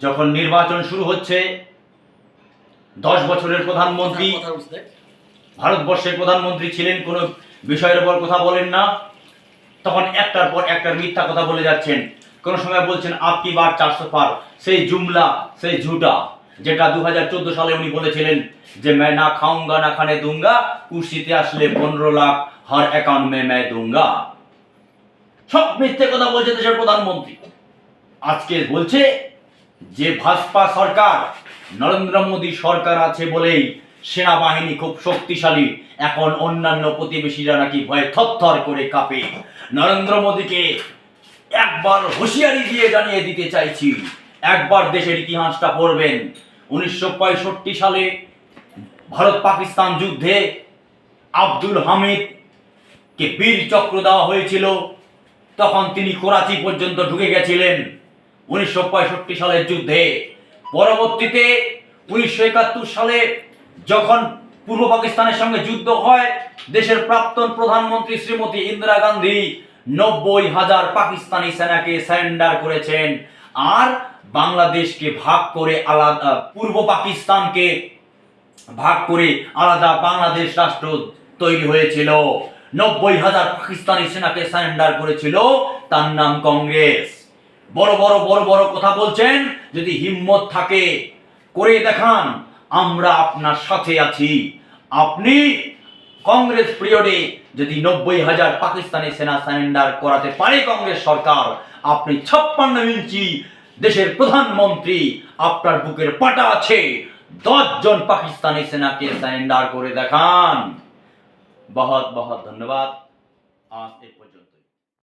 যখন নির্বাচন শুরু হচ্ছে, 10 বছরের প্রধানমন্ত্রী, ভারতবর্ষের প্রধানমন্ত্রী ছিলেন, কোনো বিষয়ের উপর কথা বলেন না, তখন একটার পর একটার মিথ্যা কথা বলে যাচ্ছেন। কোন সময় বলছেন আপকি বার 400 পার, সেই জুমলা, সেই ঝুটা, যেটা 2014 সালে উনি বলেছিলেন যে मैं ना खाऊंगा ना खाने दूंगा, কুর্সিতে আসলে 15 লাখ हर अकाउंट में मैं दूंगा। সব মিথ্যে কথা বলছে দেশের প্রধানমন্ত্রী। আজকে বলছে যে ভাজপা সরকার, নরেন্দ্র মোদী সরকার আছে বলেই সেনাবাহিনী খুব শক্তিশালী, এখন অন্যান্য প্রতিবেশীরা নাকি ভয়ে থরথর করে কাঁপে। নরেন্দ্র মোদীকে একবার হুঁশিয়ারি দিয়ে জানিয়ে দিতে চাইছি, একবার দেশের ইতিহাসটা পড়বেন। 1965 সালে ভারত পাকিস্তান যুদ্ধে আব্দুল হামিদ কে বীর চক্র দেওয়া হয়েছিল, তখন তিনি করাচি পর্যন্ত ঢুকে গেছিলেন 1965 সালের যুদ্ধে। পরবর্তীতে 1971 সালে যখন পূর্ব পাকিস্তানের সঙ্গে যুদ্ধ হয়, দেশের প্রাক্তন প্রধানমন্ত্রী শ্রীমতী ইন্দিরা গান্ধী 90,000 পাকিস্তানি সেনাকে সারেন্ডার করেছেন, আর বাংলাদেশকে ভাগ করে আলাদা, পূর্ব পাকিস্তানকে ভাগ করে আলাদা বাংলাদেশ রাষ্ট্র তৈরি হয়েছিল। 90,000 পাকিস্তানি সেনাকে সারেন্ডার করেছিল, তার নাম কংগ্রেস। বড় বড় বড় বড় কথা বলছেন, যদি হিম্মত থাকে করে দেখান, আমরা আপনার সাথে আছি। আপনি কংগ্রেস পিরিয়ডে যদি 90,000 পাকিস্তানি সেনা সারেন্ডার করাতে পারে কংগ্রেস সরকার, আপনি 56 ইঞ্চি দেশের প্রধানমন্ত্রী, আপনার বুকের পাটা আছে, 10 জন পাকিস্তানি সেনাকে সারেন্ডার করে দেখান। बहुत बहुत धन्यवाद। आज